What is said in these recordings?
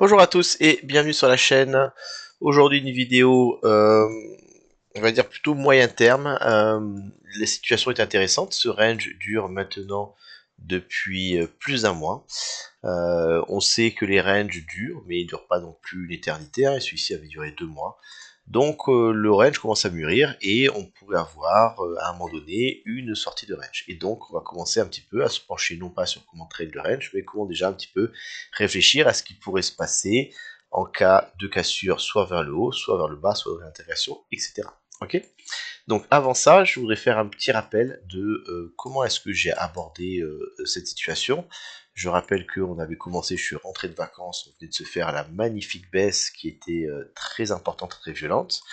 Bonjour à tous et bienvenue sur la chaîne. Aujourd'hui une vidéo, on va dire plutôt moyen terme. La situation est intéressante. Ce range dure maintenant depuis plus d'un mois. On sait que les ranges durent, mais ils ne durent pas non plus une éternité. Et celui-ci avait duré 2 mois. Donc le range commence à mûrir et on pourrait avoir à un moment donné une sortie de range. Et donc on va commencer un petit peu à se pencher non pas sur comment trade le range, mais comment déjà un petit peu réfléchir à ce qui pourrait se passer en cas de cassure soit vers le haut, soit vers le bas, soit de l'intégration, etc. Ok. Donc avant ça, je voudrais faire un petit rappel de comment est-ce que j'ai abordé cette situation. Je rappelle qu'on avait commencé, je suis rentré de vacances, on venait de se faire la magnifique baisse qui était très importante, très violente.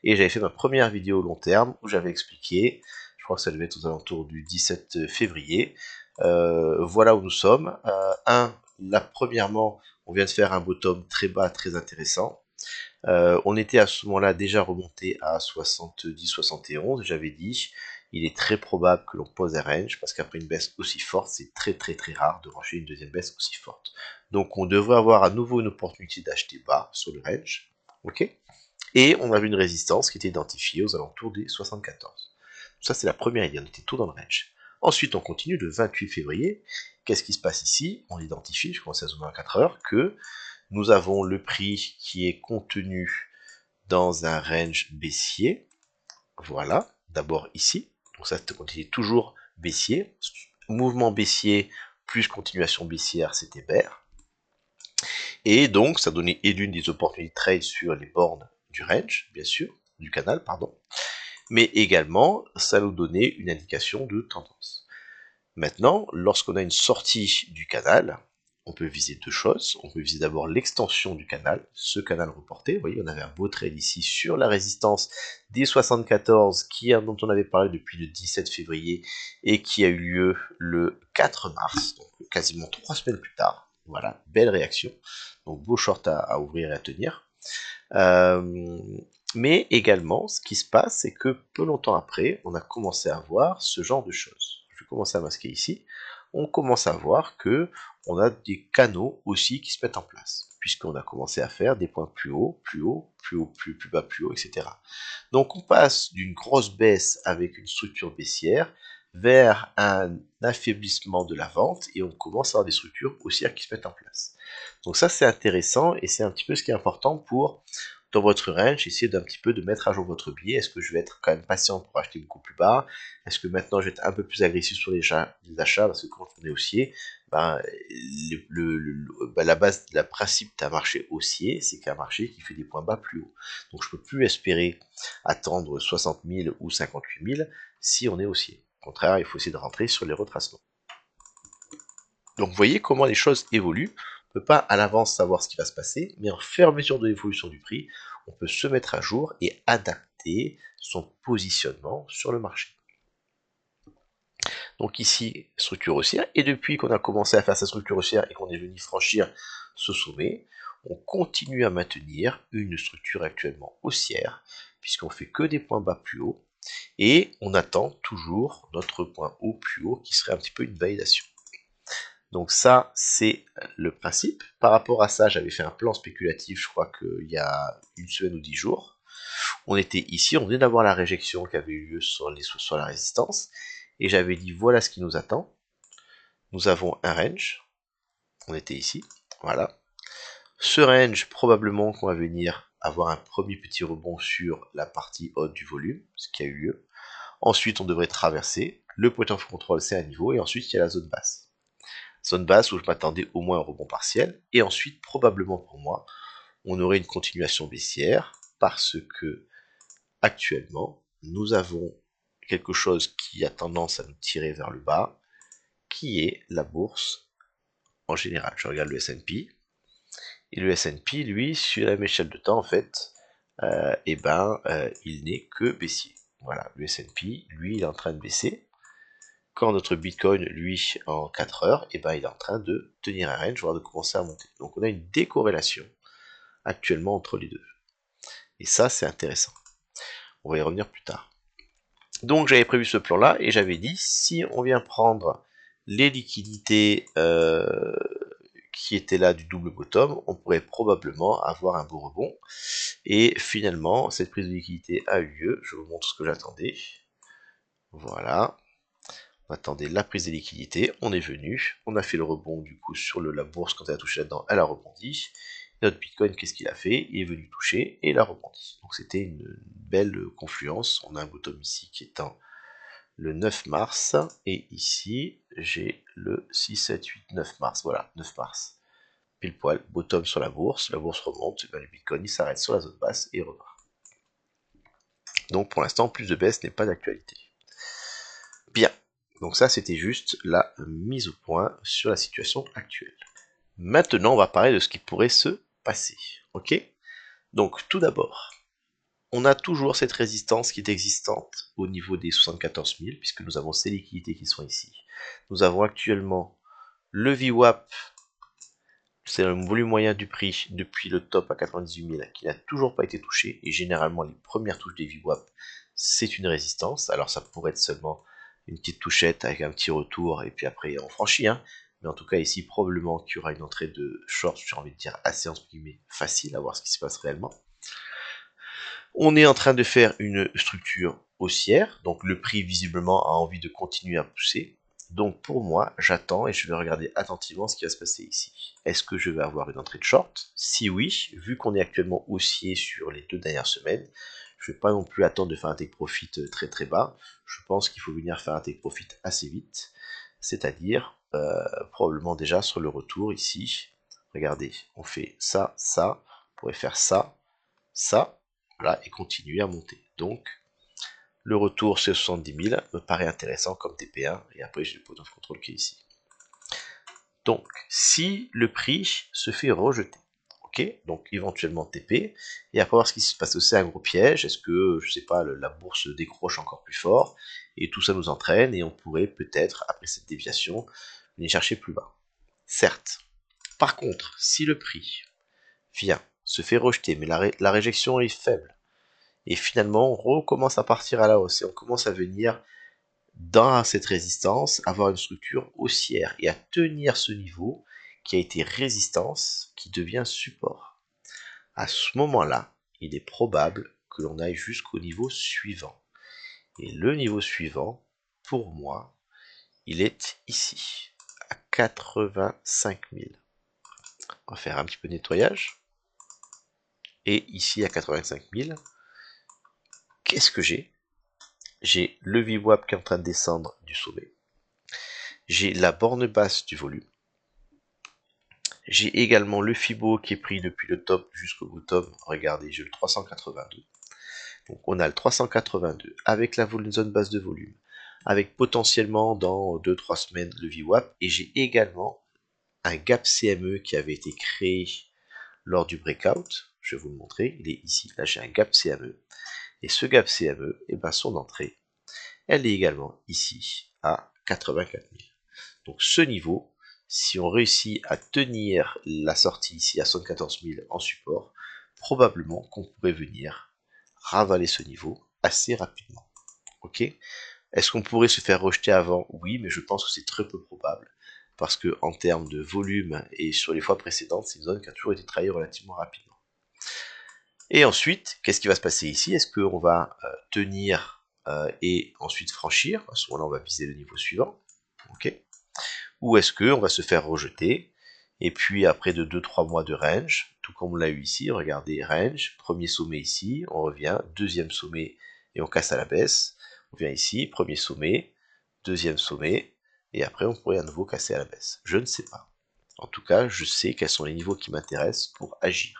Et j'avais fait ma première vidéo long terme où j'avais expliqué, je crois que ça devait être aux alentours du 17 février, voilà où nous sommes. Là, premièrement, on vient de faire un bottom très bas, très intéressant. On était à ce moment-là déjà remonté à 70-71, j'avais dit, il est très probable que l'on pose un range, parce qu'après une baisse aussi forte, c'est très très très rare de ranger une deuxième baisse aussi forte. Donc on devrait avoir à nouveau une opportunité d'acheter bas sur le range, ok. Et on avait une résistance qui était identifiée aux alentours des 74. Ça c'est la première idée, on était tout dans le range. Ensuite on continue le 28 février, qu'est-ce qui se passe ici? On identifie, je commence à zoomer à 4 heures, que nous avons le prix qui est contenu dans un range baissier. Voilà, d'abord ici. Donc ça continue toujours baissier. Mouvement baissier plus continuation baissière, c'était bear. Et donc ça donnait et d'une des opportunités de trade sur les bornes du range, bien sûr, du canal, pardon. Mais également, ça nous donnait une indication de tendance. Maintenant, lorsqu'on a une sortie du canal, on peut viser deux choses. On peut viser d'abord l'extension du canal, ce canal reporté. Vous voyez, on avait un beau trade ici sur la résistance des 74 dont on avait parlé depuis le 17 février et qui a eu lieu le 4 mars, donc quasiment 3 semaines plus tard. Voilà, belle réaction. Donc beau short à ouvrir et à tenir. Mais également, ce qui se passe, c'est que peu longtemps après, on a commencé à voir ce genre de choses. Je vais commencer à masquer ici. On commence à voir que on a des canaux aussi qui se mettent en place, puisqu'on a commencé à faire des points plus haut, plus haut, plus haut, plus bas, plus haut, etc. Donc on passe d'une grosse baisse avec une structure baissière vers un affaiblissement de la vente et on commence à avoir des structures haussières qui se mettent en place. Donc ça c'est intéressant et c'est un petit peu ce qui est important pour dans votre range, essayez d'un petit peu de mettre à jour votre billet. Est-ce que je vais être quand même patient pour acheter beaucoup plus bas? Est-ce que maintenant je vais être un peu plus agressif sur les achats? Parce que quand on est haussier, ben, la base, la principe d'un marché haussier, c'est qu'un marché qui fait des points bas plus haut. Donc je ne peux plus espérer attendre 60 000 ou 58 000 si on est haussier. Au contraire, il faut essayer de rentrer sur les retracements. Donc vous voyez comment les choses évoluent. On ne peut pas à l'avance savoir ce qui va se passer, mais en fur et à mesure de l'évolution du prix, on peut se mettre à jour et adapter son positionnement sur le marché. Donc ici, structure haussière, et depuis qu'on a commencé à faire sa structure haussière et qu'on est venu franchir ce sommet, on continue à maintenir une structure actuellement haussière, puisqu'on fait que des points bas plus haut, et on attend toujours notre point haut plus haut, qui serait un petit peu une validation. Donc ça, c'est le principe. Par rapport à ça, j'avais fait un plan spéculatif, je crois qu'il y a une semaine ou 10 jours. On était ici, on venait d'avoir la réjection qui avait eu lieu sur la résistance, et j'avais dit voilà ce qui nous attend. Nous avons un range, on était ici, voilà. Ce range, probablement qu'on va venir avoir un premier petit rebond sur la partie haute du volume, ce qui a eu lieu. Ensuite, on devrait traverser, le point of control c'est un niveau, et ensuite il y a la zone basse. Zone basse où je m'attendais au moins un rebond partiel, et ensuite, probablement pour moi, on aurait une continuation baissière, parce que, actuellement, nous avons quelque chose qui a tendance à nous tirer vers le bas, qui est la bourse en général. Je regarde le S&P, et le S&P, lui, sur la même échelle de temps, en fait, il n'est que baissier. Voilà, le S&P, lui, il est en train de baisser, quand notre Bitcoin, lui, en 4 heures, il est en train de tenir un range, voire de commencer à monter. Donc on a une décorrélation actuellement entre les deux. Et ça, c'est intéressant. On va y revenir plus tard. Donc j'avais prévu ce plan-là, et j'avais dit, si on vient prendre les liquidités qui était là du double bottom, on pourrait probablement avoir un beau rebond. Et finalement, cette prise de liquidité a eu lieu. Je vous montre ce que j'attendais. Voilà. On attendait la prise de liquidité. On est venu. On a fait le rebond du coup sur la bourse. Quand elle a touché là-dedans, elle a rebondi. Notre Bitcoin, qu'est-ce qu'il a fait? Il est venu toucher et il a rebondi. Donc c'était une belle confluence. On a un bottom ici qui est le 9 mars. Et ici, j'ai le 6, 7, 8, 9 mars. Voilà, 9 mars. Pile poil, bottom sur la bourse remonte, ben le Bitcoin il s'arrête sur la zone basse et repart. Donc pour l'instant, plus de baisse n'est pas d'actualité. Bien, donc ça c'était juste la mise au point sur la situation actuelle. Maintenant, on va parler de ce qui pourrait se passer. Ok? Donc tout d'abord, on a toujours cette résistance qui est existante au niveau des 74 000, puisque nous avons ces liquidités qui sont ici. Nous avons actuellement le VWAP, c'est le volume moyen du prix depuis le top à 98 000 qui n'a toujours pas été touché, et généralement les premières touches des VWAP, c'est une résistance. Alors ça pourrait être seulement une petite touchette avec un petit retour, et puis après on franchit, hein. Mais en tout cas ici, probablement qu'il y aura une entrée de short, j'ai envie de dire assez entre guillemets facile à voir ce qui se passe réellement. On est en train de faire une structure haussière, donc le prix visiblement a envie de continuer à pousser. Donc pour moi, j'attends et je vais regarder attentivement ce qui va se passer ici. Est-ce que je vais avoir une entrée de short? Si oui, vu qu'on est actuellement haussier sur les 2 dernières semaines, je ne vais pas non plus attendre de faire un take profit très très bas. Je pense qu'il faut venir faire un take profit assez vite, c'est-à-dire probablement déjà sur le retour ici. Regardez, on fait ça, ça, on pourrait faire ça, ça, voilà, et continuer à monter. Donc, le retour c'est 70 000, me paraît intéressant comme TP1, et après j'ai le pot of control qui est ici. Donc, si le prix se fait rejeter, ok, donc éventuellement TP, et après voir ce qui se passe aussi, un gros piège, est-ce que, je sais pas, la bourse décroche encore plus fort, et tout ça nous entraîne, et on pourrait peut-être, après cette déviation, venir chercher plus bas. Certes. Par contre, si le prix vient, se fait rejeter, mais la réjection est faible, et finalement on recommence à partir à la hausse, et on commence à venir dans cette résistance, avoir une structure haussière, et à tenir ce niveau qui a été résistance, qui devient support. À ce moment-là, il est probable que l'on aille jusqu'au niveau suivant. Et le niveau suivant, pour moi, il est ici, à 85 000. On va faire un petit peu de nettoyage. Et ici à 85 000, qu'est-ce que j'ai? J'ai le VWAP qui est en train de descendre du sommet. J'ai la borne basse du volume. J'ai également le Fibo qui est pris depuis le top jusqu'au bottom. Regardez, j'ai le 382. Donc on a le 382 avec la zone basse de volume, avec potentiellement dans 2-3 semaines le VWAP. Et j'ai également un gap CME qui avait été créé lors du breakout. Je vais vous le montrer, il est ici. Là j'ai un gap CME. Et ce gap CME, et ben son entrée, elle est également ici à 84 000. Donc ce niveau, si on réussit à tenir la sortie ici à 74 000 en support, probablement qu'on pourrait venir ravaler ce niveau assez rapidement. Ok? Est-ce qu'on pourrait se faire rejeter avant? Oui, mais je pense que c'est très peu probable. Parce que en termes de volume et sur les fois précédentes, c'est une zone qui a toujours été travaillée relativement rapidement. Et ensuite, qu'est-ce qui va se passer ici? Est-ce qu'on va tenir et ensuite franchir? À ce moment-là, on va viser le niveau suivant. Ok? Ou est-ce qu'on va se faire rejeter, et puis après de 2-3 mois de range, tout comme on l'a eu ici, regardez, range, premier sommet ici, on revient, deuxième sommet, et on casse à la baisse, on vient ici, premier sommet, deuxième sommet, et après on pourrait à nouveau casser à la baisse. Je ne sais pas. En tout cas, je sais quels sont les niveaux qui m'intéressent pour agir.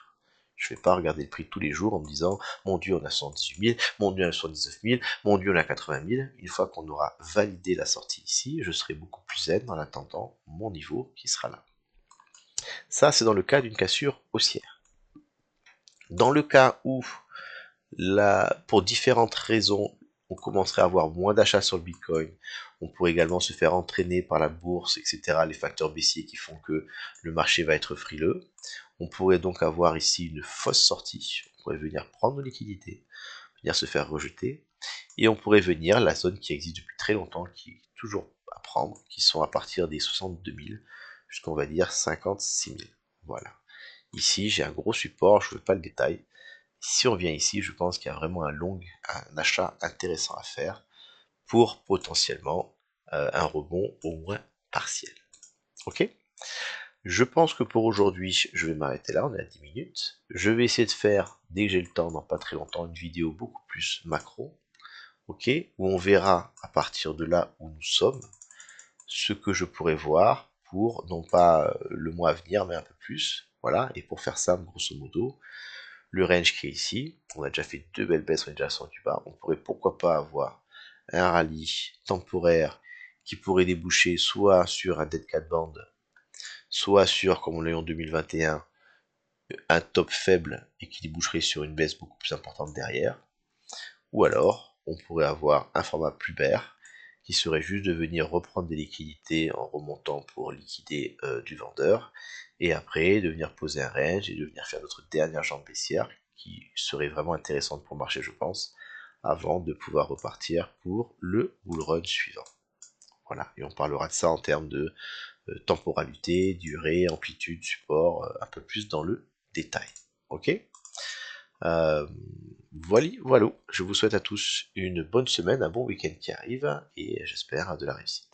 Je ne vais pas regarder le prix tous les jours en me disant mon Dieu, on a 118 000, mon Dieu, on a 79 000, mon Dieu, on a 80 000. Une fois qu'on aura validé la sortie ici, je serai beaucoup plus zen en attendant mon niveau qui sera là. Ça, c'est dans le cas d'une cassure haussière. Dans le cas où, pour différentes raisons, on commencerait à avoir moins d'achats sur le Bitcoin, on pourrait également se faire entraîner par la bourse, etc., les facteurs baissiers qui font que le marché va être frileux. On pourrait donc avoir ici une fausse sortie, on pourrait venir prendre nos liquidités, venir se faire rejeter, et on pourrait venir, la zone qui existe depuis très longtemps, qui est toujours à prendre, qui sont à partir des 62 000, jusqu'on va dire 56 000. Voilà. Ici, j'ai un gros support, je ne veux pas le détail. Si on vient ici, je pense qu'il y a vraiment un achat intéressant à faire pour potentiellement un rebond au moins partiel. Ok? Je pense que pour aujourd'hui, je vais m'arrêter là, on est à 10 minutes. Je vais essayer de faire, dès que j'ai le temps, dans pas très longtemps, une vidéo beaucoup plus macro, ok, où on verra à partir de là où nous sommes, ce que je pourrais voir pour, non pas le mois à venir, mais un peu plus, voilà, et pour faire ça, grosso modo, le range qui est ici, on a déjà fait deux belles baisses, on est déjà à 100 du bas, on pourrait pourquoi pas avoir un rallye temporaire qui pourrait déboucher soit sur un dead cat band, soit sur, comme on l'a eu en 2021, un top faible et qui déboucherait sur une baisse beaucoup plus importante derrière, ou alors on pourrait avoir un format plus bear qui serait juste de venir reprendre des liquidités en remontant pour liquider du vendeur, et après de venir poser un range et de venir faire notre dernière jambe baissière qui serait vraiment intéressante pour le marché, je pense, avant de pouvoir repartir pour le bull run suivant. Voilà, et on parlera de ça en termes de temporalité, durée, amplitude, support, un peu plus dans le détail. Ok, voilà, je vous souhaite à tous une bonne semaine, un bon week-end qui arrive, et j'espère de la réussite.